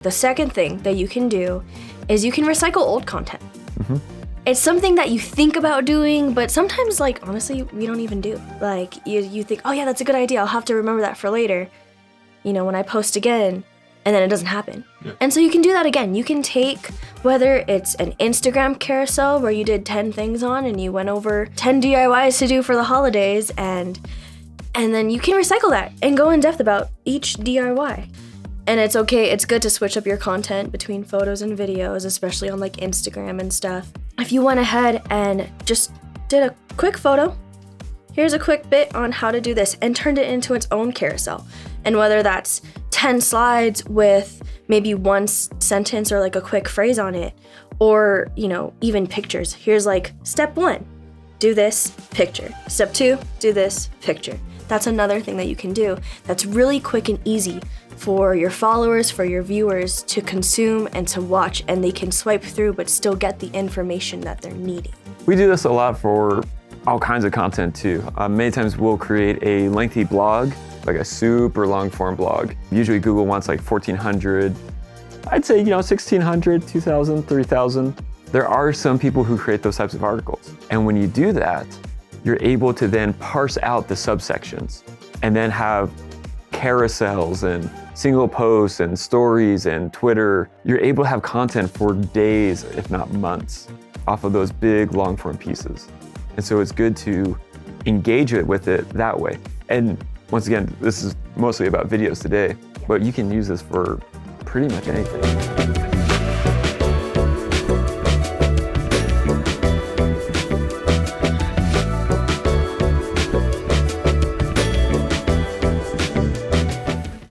The second thing that you can do is you can recycle old content. It's something that you think about doing, but sometimes, like, honestly, we don't even do. Like, you think, oh yeah, that's a good idea, I'll have to remember that for later, you know, when I post again, and then it doesn't happen. And so you can do that again. You can take, whether it's an Instagram carousel where you did 10 things on and you went over 10 DIYs to do for the holidays, and then you can recycle that and go in depth about each DIY. And it's okay, it's good to switch up your content between photos and videos, especially on like Instagram and stuff. If you went ahead and just did a quick photo, here's a quick bit on how to do this, and turned it into its own carousel. And whether that's 10 slides with maybe one sentence or like a quick phrase on it, or, you know, even pictures. Here's like step 1, do this, picture. Step 2, do this, picture. That's another thing that you can do that's really quick and easy for your followers, for your viewers to consume and to watch, and they can swipe through but still get the information that they're needing. We do this a lot for all kinds of content too. Many times we'll create a lengthy blog, like a super long form blog. Usually Google wants like 1,400, I'd say, 1,600, 2,000, 3,000. There are some people who create those types of articles. And when you do that, you're able to then parse out the subsections and then have carousels and single posts and stories and Twitter. You're able to have content for days, if not months, off of those big long form pieces. And so it's good to engage it with it that way. And once again, this is mostly about videos today, but you can use this for pretty much anything.